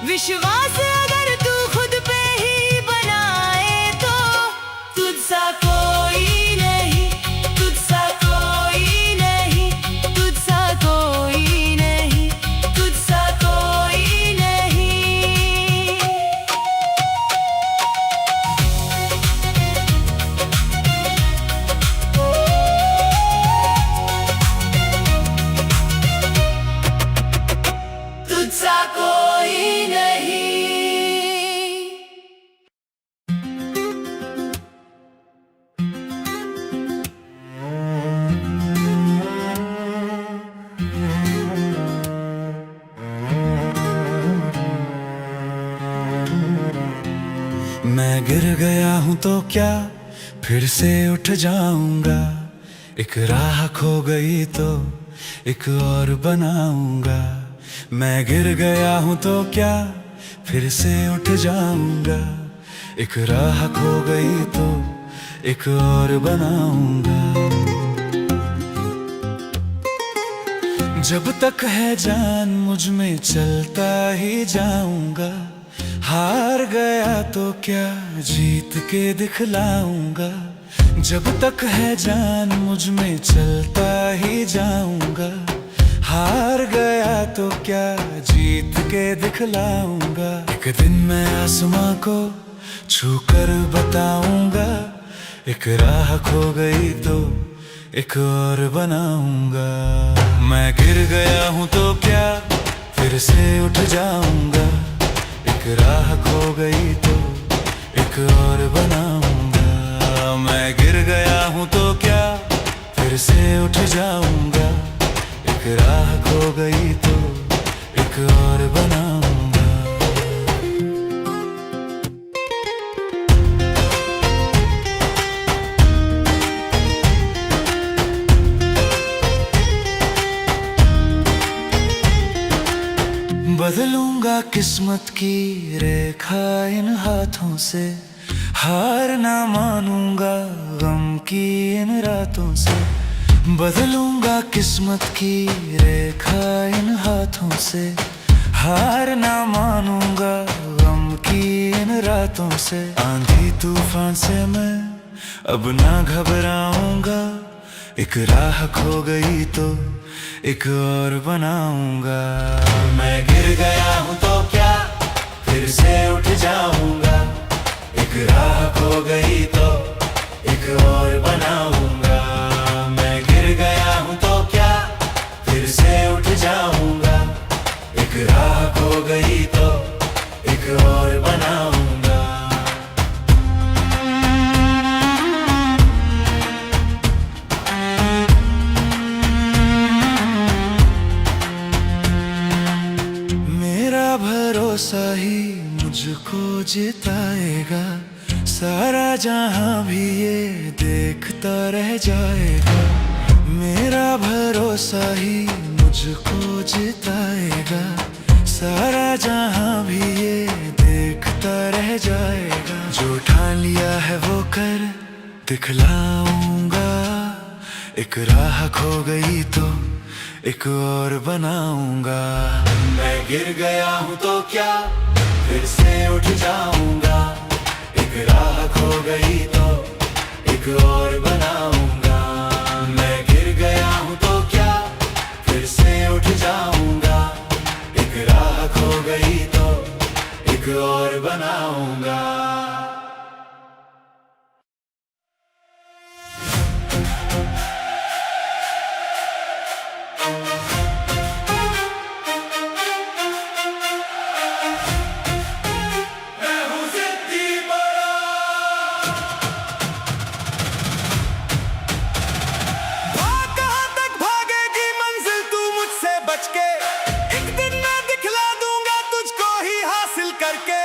विश्वास अगर तू खुद पे ही बनाए तो तुझसा कोई नहीं, तुझसा कोई नहीं, तुझसा कोई नहीं, तुझसा कोई नहीं। तुझसा कोई नहीं। मैं गिर गया हूँ तो क्या फिर से उठ जाऊंगा, एक राह खो गई तो एक और बनाऊंगा। मैं गिर गया हूँ तो क्या फिर से उठ जाऊंगा, एक राह खो गई तो एक और बनाऊंगा। जब तक है जान मुझ में चलता ही जाऊंगा, हार गया तो क्या जीत के दिखलाऊंगा। जब तक है जान मुझ में चलता ही जाऊंगा, हार गया तो क्या जीत के दिखलाऊंगा। एक दिन मैं आसमां को छू कर बताऊंगा, एक राह खो गई तो एक और बनाऊंगा। मैं गिर गया हूँ तो क्या फिर से उठ जाऊंगा, एक राह खो गई तो एक और बनाऊंगा। मैं गिर गया हूँ तो क्या फिर से उठ जाऊंगा, एक राह खो गई तो एक और बनाऊंगा। बदलूंगा किस्मत की रेखा इन हाथों से, हार ना मानूंगा गम की इन रातों से। बदलूंगा किस्मत की रेखा इन हाथों से, हार ना मानूंगा गम की इन रातों से। आंधी तूफान से मैं अब ना घबराऊंगा, एक राह खो गई तो एक और बनाऊंगा। मैं गिर गया हूँ तो क्या फिर से उठ जाऊंगा, एक राह खो गई तो एक और बनाऊंगा। मैं गिर गया हूँ तो क्या फिर से उठ जाऊंगा, एक राह खो गई तो एक और बनाऊंगा। भरोसा ही मुझको जिताएगा, सारा जहां भी ये देखता रह जाएगा। मेरा भरोसा ही मुझको जिताएगा, सारा जहां भी ये देखता रह जाएगा। जो ठान लिया है वो कर दिखलाऊंगा, एक राह खो गई तो एक और बनाऊंगा। मैं गिर गया हूँ तो क्या फिर से उठ जाऊंगा, एक राह खो गई तो एक और बनाऊंगा। मैं गिर गया हूँ तो क्या फिर से उठ जाऊंगा, एक राह खो गई तो एक और बनाऊंगा। एक दिन मैं दिखला दूंगा तुझको ही हासिल करके।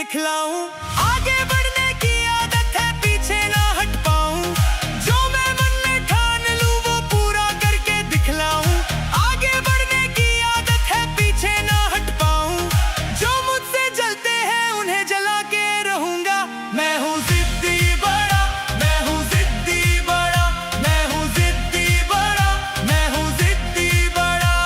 दिखलाऊं। आगे बढ़ने की आदत है, पीछे ना हट पाऊं। जो मैं मन में ठान लूं वो पूरा करके दिखलाऊं। आगे बढ़ने की आदत है, पीछे ना हट पाऊं। जो मुझसे जलते हैं उन्हें जला के रहूंगा। मैं हूँ जिद्दी बड़ा, मैं हूँ जिद्दी बड़ा, मैं हूँ जिद्दी बड़ा, मैं हूँ जिद्दी बड़ा।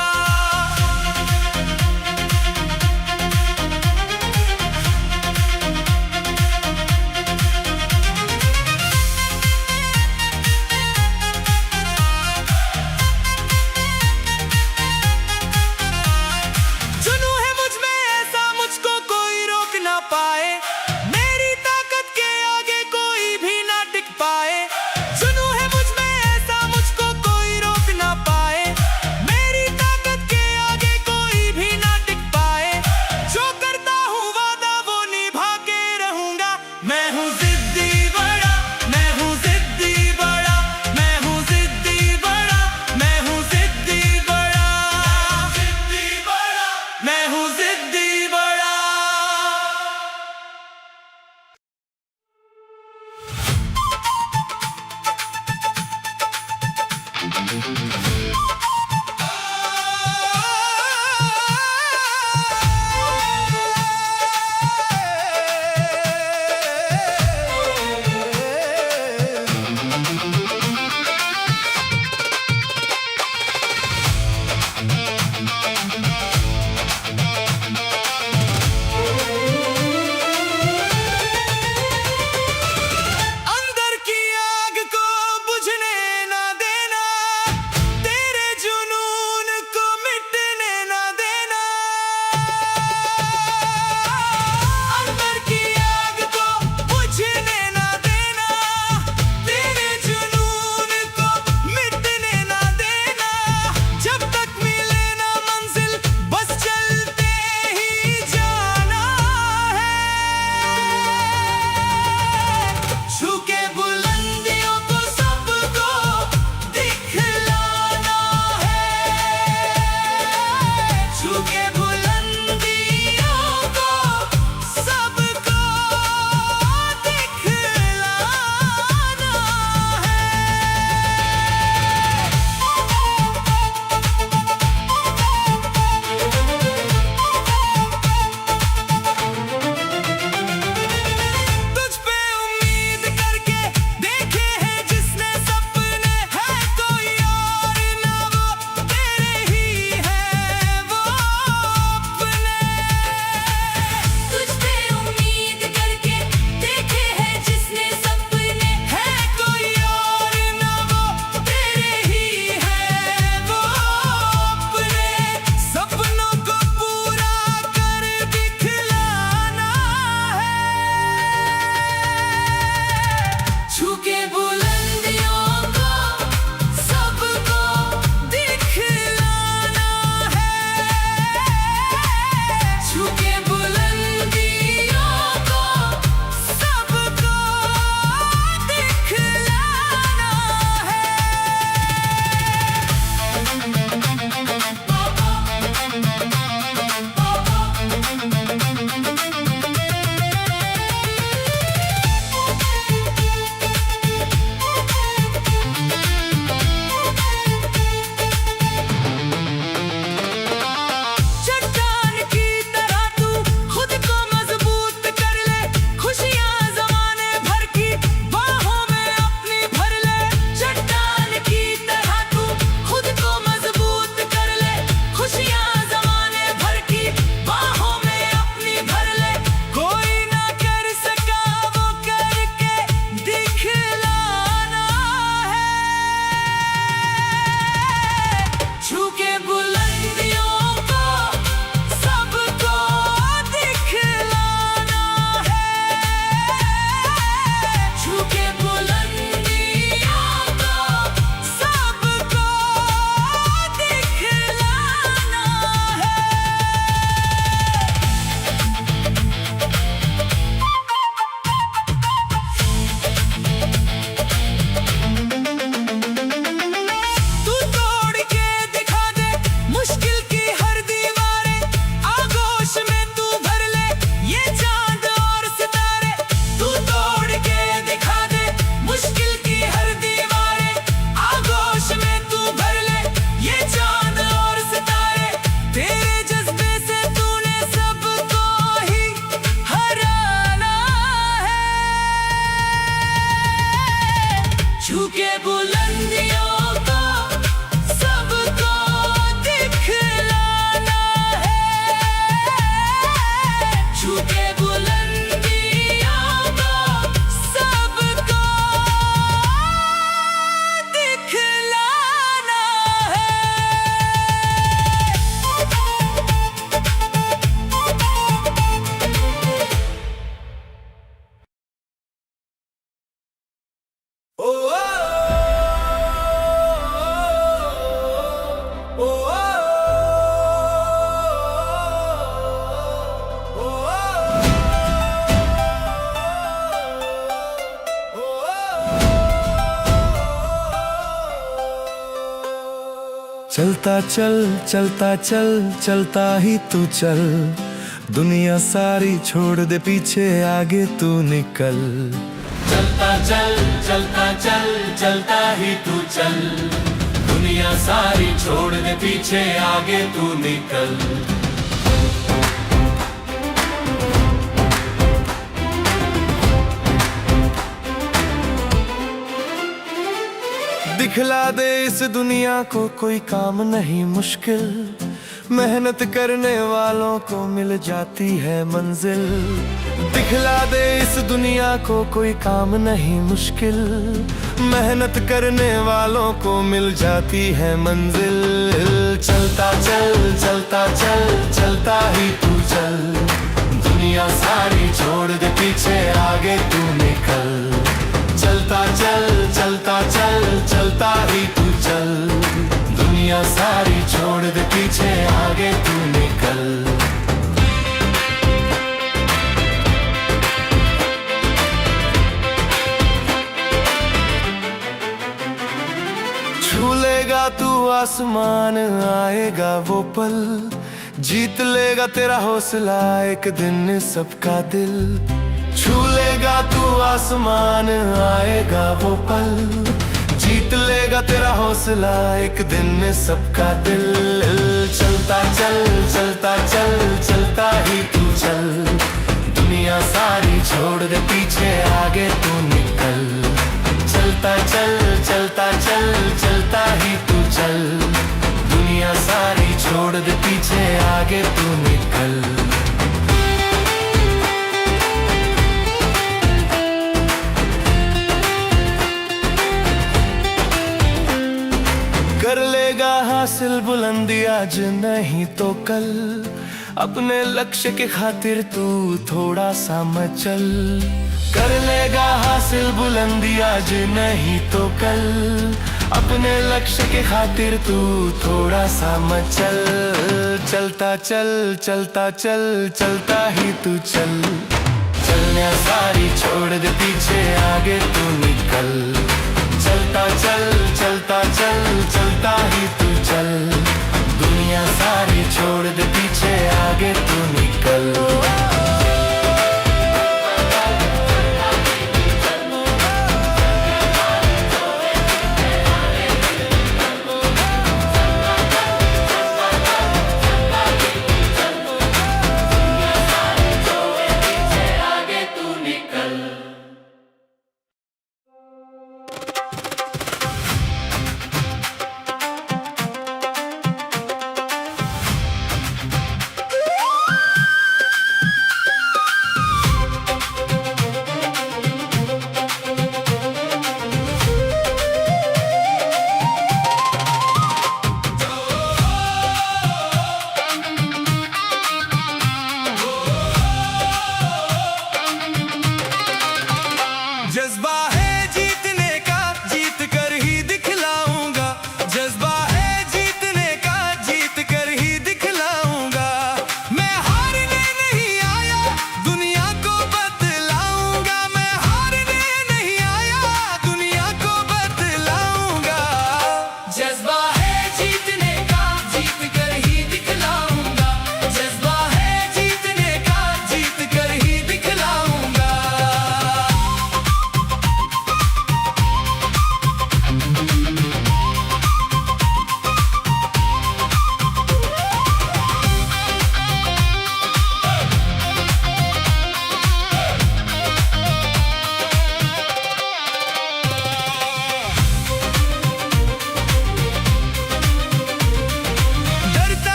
बुलंदियों को सबको दिखलाना है, छू के बुलंदियों को सबको दिखलाना है। ओ ओ ओ चलता चल चलता चल चलता ही तू चल, दुनिया सारी छोड़ दे पीछे, आगे तू निकल। चलता चल चलता चल चलता ही तू चल, दुनिया सारी छोड़ दे पीछे, आगे तू निकल। दिखला दे इस दुनिया को कोई काम नहीं मुश्किल, मेहनत करने वालों को मिल जाती है मंजिल। दिखला दे इस दुनिया को कोई काम नहीं मुश्किल, मेहनत करने वालों को मिल जाती है मंजिल। चलता चल चलता चल चलता ही तू चल, दुनिया सारी छोड़ दे पीछे, आगे तू निकल। चलता चल चलता चल चलता ही तू चल, दुनिया सारी छोड़ दे पीछे, आगे तू निकल। छू लेगा तू आसमान, आएगा वो पल, जीत लेगा तेरा हौसला एक दिन सबका दिल। छू लेगा तू आसमान, आएगा वो पल, जीत लेगा तेरा हौसला एक दिन सबका दिल। चलता चल चलता चल चलता ही तू चल, दुनिया सारी छोड़ दे पीछे, आगे तू निकल। चलता चल चलता चल चलता ही तू चल, दुनिया सारी छोड़ दे पीछे, आगे तू निकल। कर लेगा हासिल बुलंदी आज नहीं तो कल, अपने लक्ष्य के खातिर तू थोड़ा सा मचल। कर लेगा हासिल बुलंदी आज नहीं तो कल, अपने लक्ष्य के खातिर तू थोड़ा सा मचल। चलता चल चलता चल चलता ही तू चल, चलने सारी छोड़ दे पीछे, आगे तू निकल। चलता चल चलता चल चलता ही तू चल, दुनिया सारी छोड़ दे पीछे, आगे तू निकल।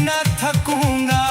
न थकूंगा।